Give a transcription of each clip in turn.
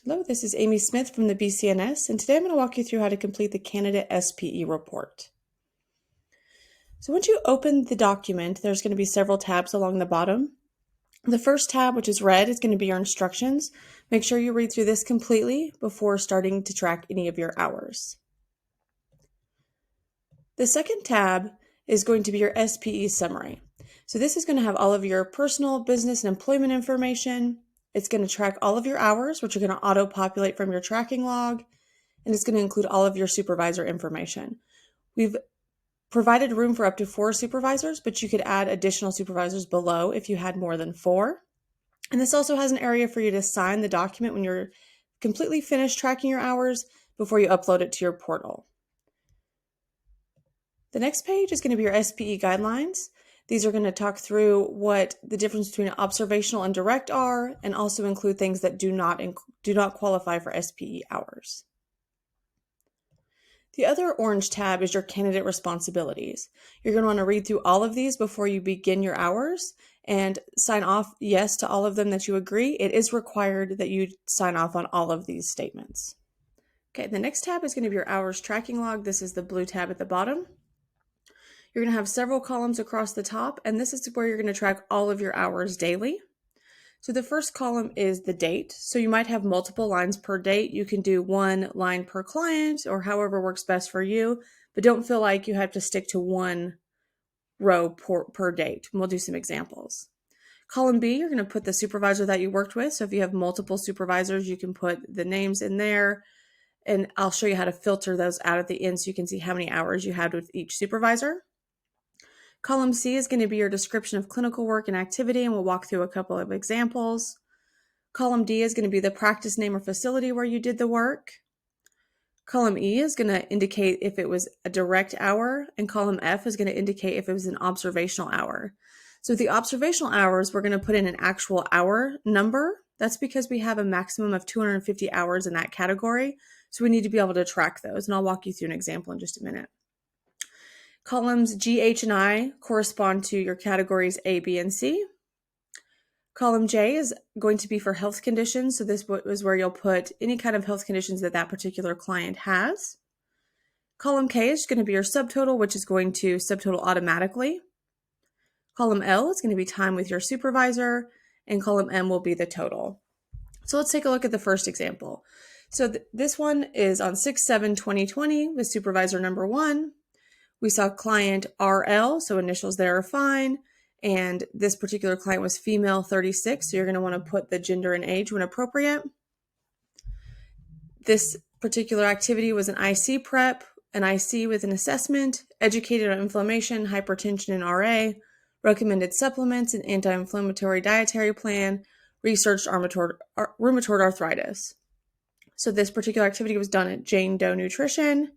Hello, this is Amy Smith from the CNS, and today I'm going to walk you through how to complete the candidate SPE report. So once you open the document, there's going to be several tabs along the bottom. The first tab, which is red, is going to be your instructions. Make sure you read through this completely before starting to track any of your hours. The second tab is going to be your SPE summary. So this is going to have all of your personal, business, and employment information. It's going to track all of your hours, which are going to auto-populate from your tracking log, and it's going to include all of your supervisor information. We've provided room for up to 4 supervisors, but you could add additional supervisors below if you had more than 4. And this also has an area for you to sign the document when you're completely finished tracking your hours before you upload it to your portal. The next page is going to be your SPE guidelines. These are going to talk through what the difference between observational and direct are, and also include things that do not qualify for SPE hours. The other orange tab is your candidate responsibilities. You're going to want to read through all of these before you begin your hours and sign off yes to all of them that you agree. It is required that you sign off on all of these statements. Okay, the next tab is going to be your hours tracking log. This is the blue tab at the bottom. You're going to have several columns across the top, and this is where you're going to track all of your hours daily. So the first column is the date. So you might have multiple lines per date. You can do 1 line per client or however works best for you, but don't feel like you have to stick to 1 row per date. We'll do some examples. Column B, you're going to put the supervisor that you worked with. So if you have multiple supervisors, you can put the names in there, and I'll show you how to filter those out at the end so you can see how many hours you had with each supervisor. Column C is going to be your description of clinical work and activity, and we'll walk through a couple of examples. Column D is going to be the practice name or facility where you did the work. Column E is going to indicate if it was a direct hour, and column F is going to indicate if it was an observational hour. So the observational hours, we're going to put in an actual hour number. That's because we have a maximum of 250 hours in that category, so we need to be able to track those, and I'll walk you through an example in just a minute. Columns G, H, and I correspond to your categories A, B, and C. Column J is going to be for health conditions, so this is where you'll put any kind of health conditions that that particular client has. Column K is going to be your subtotal, which is going to subtotal automatically. Column L is going to be time with your supervisor, and column M will be the total. So let's take a look at the first example. So this one is on 6/7/2020 with supervisor number 1. We saw client RL, so initials there are fine, and this particular client was female 36, so you're going to want to put the gender and age when appropriate. This particular activity was an IC prep, an IC with an assessment, educated on inflammation, hypertension, and RA, recommended supplements, an anti-inflammatory dietary plan, researched rheumatoid arthritis. So this particular activity was done at Jane Doe Nutrition,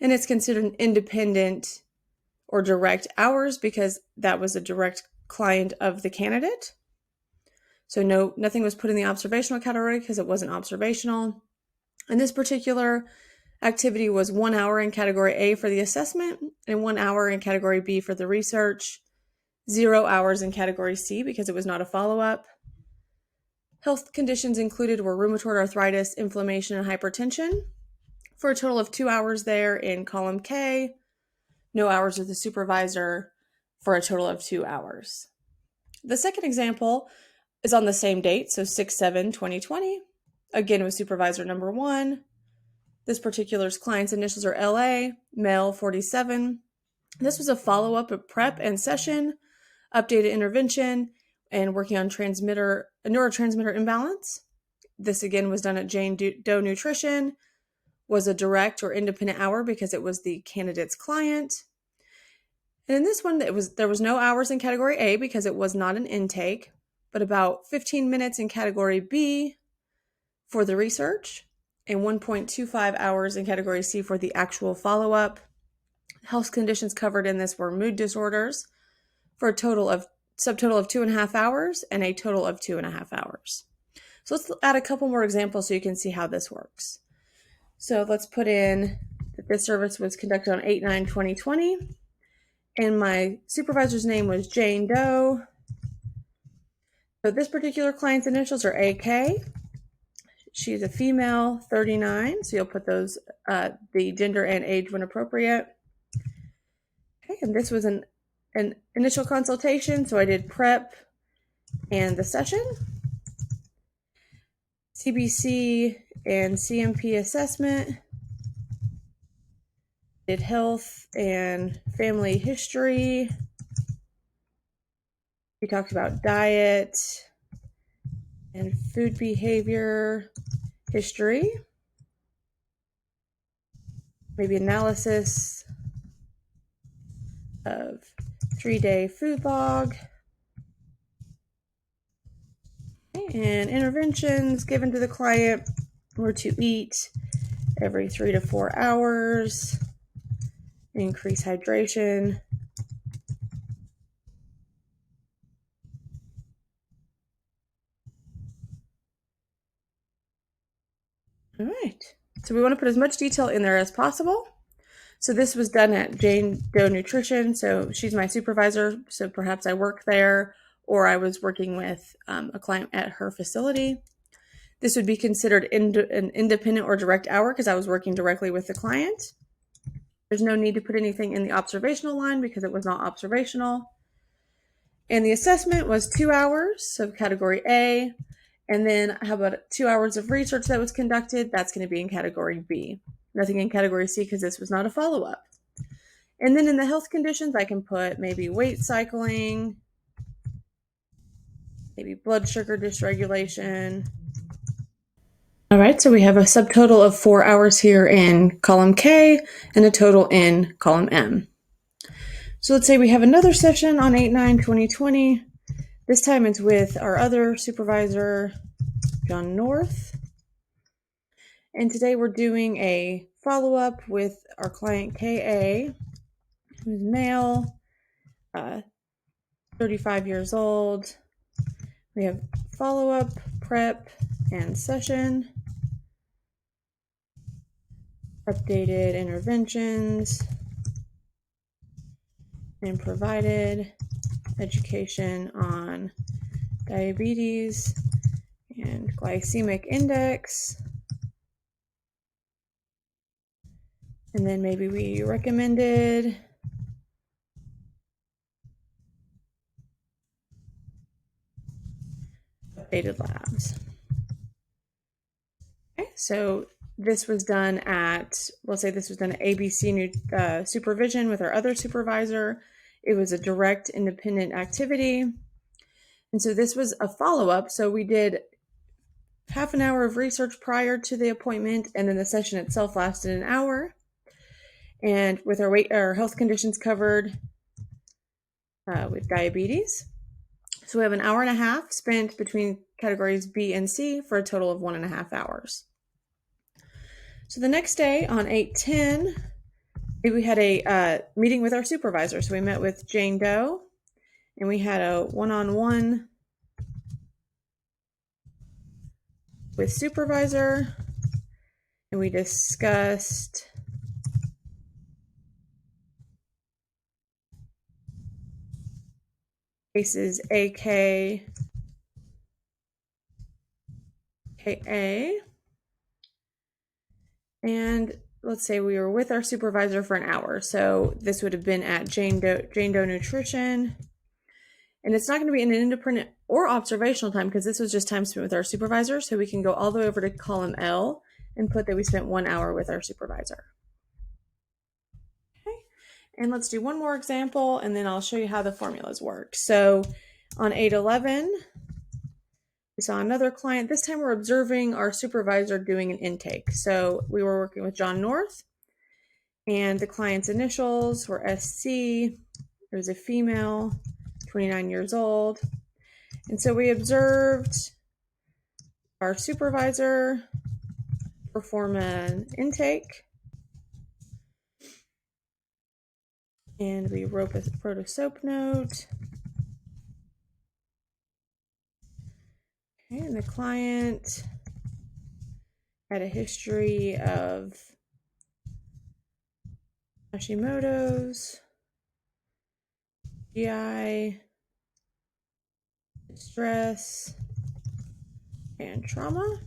and it's considered an independent or direct hours because that was a direct client of the candidate. So nothing was put in the observational category because it wasn't observational. And this particular activity was 1 hour in category A for the assessment and 1 hour in category B for the research, 0 hours in category C because it was not a follow-up. Health conditions included were rheumatoid arthritis, inflammation, and hypertension, for a total of 2 hours there in column K, no hours with the supervisor for a total of 2 hours. The second example is on the same date, so 6/7/2020, again with supervisor number 1. This particular client's initials are LA, male 47. This was a follow-up of prep and session, updated intervention, and working on neurotransmitter imbalance. This again was done at Jane Doe Nutrition, was a direct or independent hour because it was the candidate's client. And in this one, there was no hours in category A because it was not an intake, but about 15 minutes in category B for the research and 1.25 hours in category C for the actual follow-up. Health conditions covered in this were mood disorders for a subtotal of 2.5 hours and a total of 2.5 hours. So let's add a couple more examples so you can see how this works. So let's put in that this service was conducted on 8/9/2020, and my supervisor's name was Jane Doe. So this particular client's initials are AK. She's a female, 39, so you'll put those, the gender and age when appropriate. Okay, and this was an initial consultation, so I did prep and the session. CBC and CMP assessment. Did health and family history. We talked about diet and food behavior history. Maybe analysis of 3-day food log. And interventions given to the client were to eat every 3 to 4 hours, increase hydration. All right, so we want to put as much detail in there as possible. So this was done at Jane Doe Nutrition. So she's my supervisor. So perhaps I work there, or I was working with a client at her facility. This would be considered an independent or direct hour because I was working directly with the client. There's no need to put anything in the observational line because it was not observational. And the assessment was 2 hours, so category A. And then how about 2 hours of research that was conducted? That's going to be in category B. Nothing in category C because this was not a follow-up. And then in the health conditions, I can put maybe weight cycling, maybe blood sugar dysregulation. All right, so we have a subtotal of 4 hours here in column K and a total in column M. So let's say we have another session on 8/9/2020. This time it's with our other supervisor, John North. And today we're doing a follow-up with our client KA, who's male, 35 years old. We have follow-up, prep, and session. Updated interventions and provided education on diabetes and glycemic index. And then maybe we recommended updated labs. Okay, so this was done at, let's say this was done at ABC supervision with our other supervisor. It was a direct independent activity. And so this was a follow-up. So we did half an hour of research prior to the appointment, and then the session itself lasted an hour. And with our health conditions covered with diabetes. So we have an hour and a half spent between categories B and C for a total of 1.5 hours. So the next day on 8/10, we had a meeting with our supervisor. So we met with Jane Doe, and we had a one-on-one with supervisor, and we discussed cases AK, KA, and let's say we were with our supervisor for an hour. So this would have been at Jane Doe Nutrition. And it's not going to be in an independent or observational time because this was just time spent with our supervisor. So we can go all the way over to column L and put that we spent 1 hour with our supervisor. Okay. And let's do one more example, and then I'll show you how the formulas work. So on 8/11, we saw another client. This time we're observing our supervisor doing an intake. So we were working with John North, and the client's initials were SC. It was a female, 29 years old. And so we observed our supervisor perform an intake. And we wrote a SOAP note. Okay, and the client had a history of Hashimoto's, GI, stress, and trauma.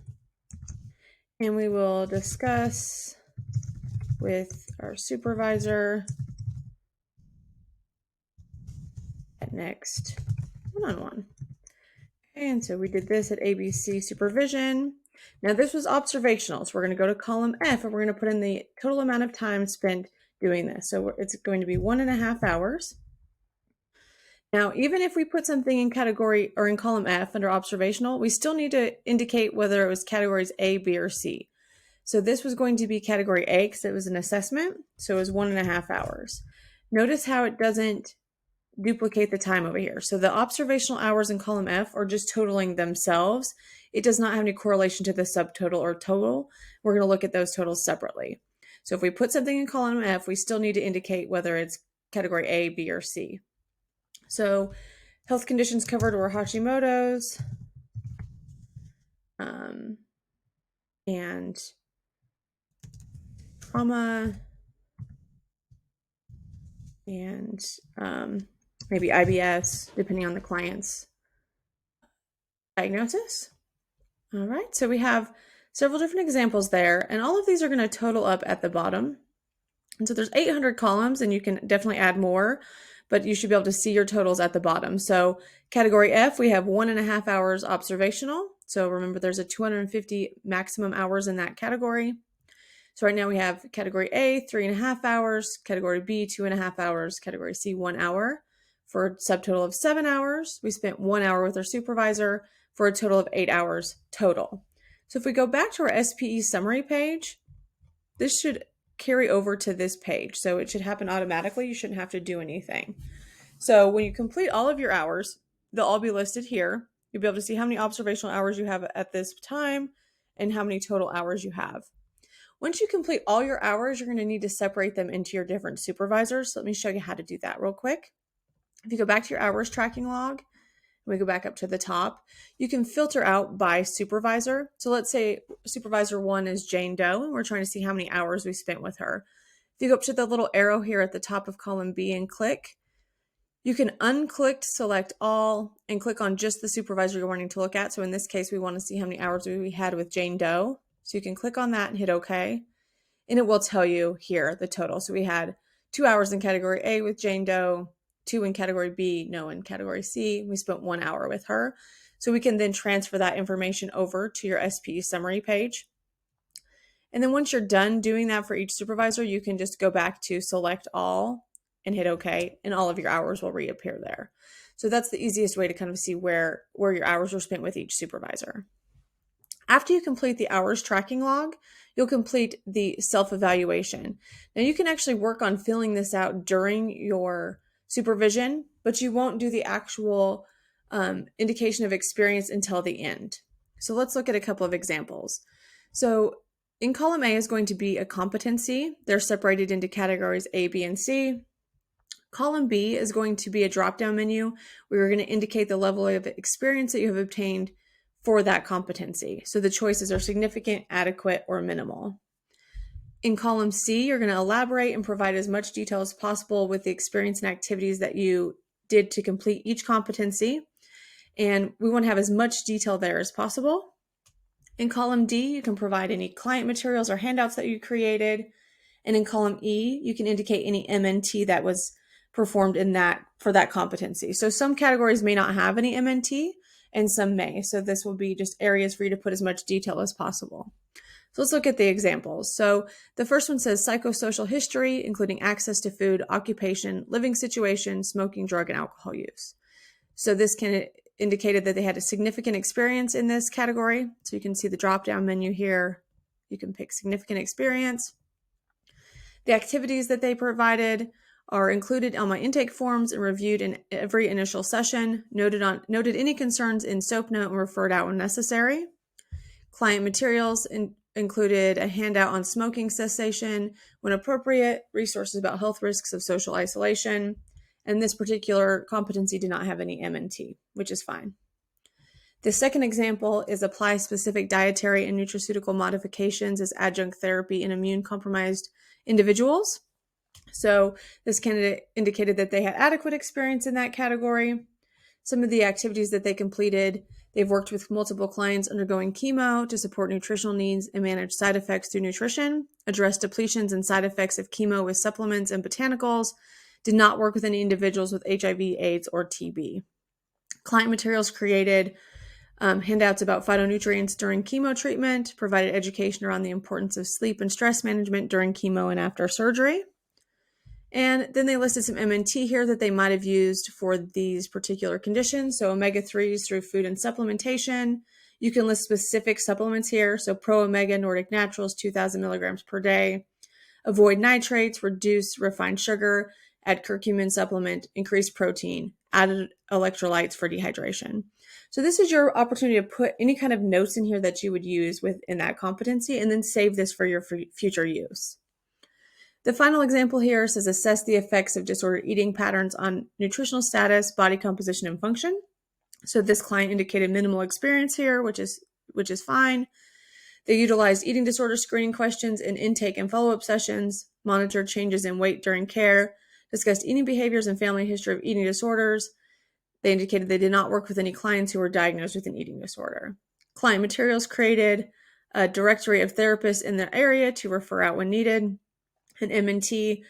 And we will discuss with our supervisor at next one-on-one. And so we did this at ABC supervision. Now this was observational, so we're going to go to column F and we're going to put in the total amount of time spent doing this. So it's going to be 1.5 hours. Now, even if we put something in category or in column F under observational, we still need to indicate whether it was categories A, B, or C. So this was going to be category A because it was an assessment, so it was 1.5 hours. Notice how it doesn't duplicate the time over here. So the observational hours in column F are just totaling themselves. It does not have any correlation to the subtotal or total. We're going to look at those totals separately. So if we put something in column F, we still need to indicate whether it's category A, B, or C. So health conditions covered were Hashimoto's and trauma and maybe IBS, depending on the client's diagnosis. All right, so we have several different examples there, and all of these are going to total up at the bottom. And so there's 800 columns, and you can definitely add more, but you should be able to see your totals at the bottom. So category F, we have 1.5 hours observational. So remember, there's a 250 maximum hours in that category. So right now we have category A, 3.5 hours, category B, 2.5 hours, category C, 1 hour. For a subtotal of 7 hours, we spent 1 hour with our supervisor for a total of 8 hours total. So if we go back to our SPE summary page, this should carry over to this page. So it should happen automatically. You shouldn't have to do anything. So when you complete all of your hours, they'll all be listed here. You'll be able to see how many observational hours you have at this time and how many total hours you have. Once you complete all your hours, you're going to need to separate them into your different supervisors. So let me show you how to do that real quick. If you go back to your hours tracking log, we go back up to the top, you can filter out by supervisor. So let's say supervisor 1 is Jane Doe, and we're trying to see how many hours we spent with her. If you go up to the little arrow here at the top of column B and click, you can unclick select all and click on just the supervisor you're wanting to look at. So in this case, we want to see how many hours we had with Jane Doe. So you can click on that and hit OK, and it will tell you here the total. So we had 2 hours in category A with Jane Doe, 2 in category B, no in category C. We spent 1 hour with her. So we can then transfer that information over to your SPE summary page. And then once you're done doing that for each supervisor, you can just go back to select all and hit OK, and all of your hours will reappear there. So that's the easiest way to kind of see where your hours were spent with each supervisor. After you complete the hours tracking log, you'll complete the self-evaluation. Now you can actually work on filling this out during your supervision, but you won't do the actual indication of experience until the end. So let's look at a couple of examples. So in column A is going to be a competency. They're separated into categories A, B, and C. Column B is going to be a drop-down menu where you're going to indicate the level of experience that you have obtained for that competency. So the choices are significant, adequate, or minimal. In column C, you're going to elaborate and provide as much detail as possible with the experience and activities that you did to complete each competency. And we want to have as much detail there as possible. In column D, you can provide any client materials or handouts that you created. And in column E, you can indicate any MNT that was performed for that competency. So some categories may not have any MNT, and some may. So this will be just areas for you to put as much detail as possible. So let's look at the examples. So the first one says psychosocial history, including access to food, occupation, living situation, smoking, drug, and alcohol use. So this indicated that they had a significant experience in this category. So you can see the drop-down menu here. You can pick significant experience. The activities that they provided are included on my intake forms and reviewed in every initial session, noted any concerns in SOAP note and referred out when necessary. Client materials included a handout on smoking cessation when appropriate, resources about health risks of social isolation, and this particular competency did not have any MNT, which is fine. The second example is apply specific dietary and nutraceutical modifications as adjunct therapy in immune-compromised individuals. So this candidate indicated that they had adequate experience in that category. Some of the activities that they completed, They've worked with multiple clients undergoing chemo to support nutritional needs and manage side effects through nutrition, address depletions and side effects of chemo with supplements and botanicals, did not work with any individuals with HIV, AIDS, or TB. Client materials created handouts about phytonutrients during chemo treatment, provided education around the importance of sleep and stress management during chemo and after surgery. And then they listed some MNT here that they might have used for these particular conditions. So omega-3s through food and supplementation. You can list specific supplements here. So Pro Omega Nordic Naturals, 2,000 milligrams per day. Avoid nitrates, reduce refined sugar, add curcumin supplement, increase protein, added electrolytes for dehydration. So this is your opportunity to put any kind of notes in here that you would use within that competency and then save this for your future use. The final example here says assess the effects of disordered eating patterns on nutritional status, body composition, and function. So this client indicated minimal experience here, which is fine. They utilized eating disorder screening questions in intake and follow-up sessions, monitored changes in weight during care, discussed eating behaviors and family history of eating disorders. They indicated they did not work with any clients who were diagnosed with an eating disorder. Client materials created a directory of therapists in the area to refer out when needed. And MNT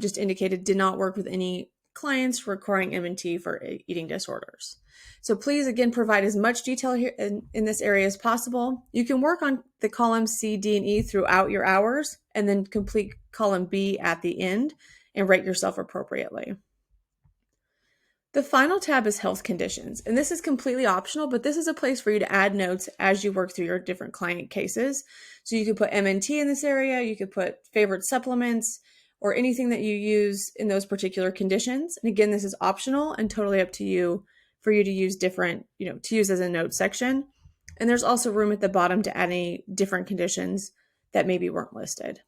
just indicated did not work with any clients requiring MNT for eating disorders. So please, again, provide as much detail here in this area as possible. You can work on the columns C, D, and E throughout your hours, and then complete column B at the end and rate yourself appropriately. The final tab is health conditions, and this is completely optional, but this is a place for you to add notes as you work through your different client cases. So you could put MNT in this area, you could put favorite supplements, or anything that you use in those particular conditions. And again, this is optional and totally up to you for you to use different, to use as a note section. And there's also room at the bottom to add any different conditions that maybe weren't listed.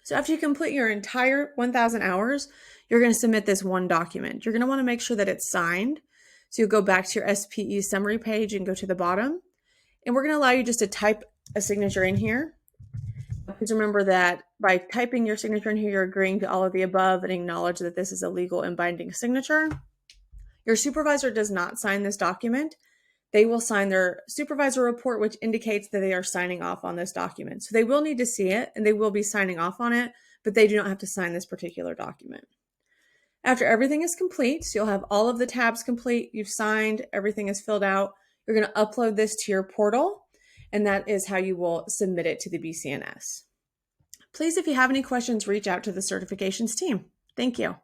So after you complete your entire 1,000 hours, you're going to submit this one document. You're going to want to make sure that it's signed. So you'll go back to your SPE summary page and go to the bottom. And we're going to allow you just to type a signature in here. Please remember that by typing your signature in here, you're agreeing to all of the above and acknowledge that this is a legal and binding signature. Your supervisor does not sign this document. They will sign their supervisor report, which indicates that they are signing off on this document. So they will need to see it and they will be signing off on it, but they do not have to sign this particular document. After everything is complete, so you'll have all of the tabs complete, you've signed, everything is filled out, you're going to upload this to your portal, and that is how you will submit it to the BCNS. Please, if you have any questions, reach out to the certifications team. Thank you.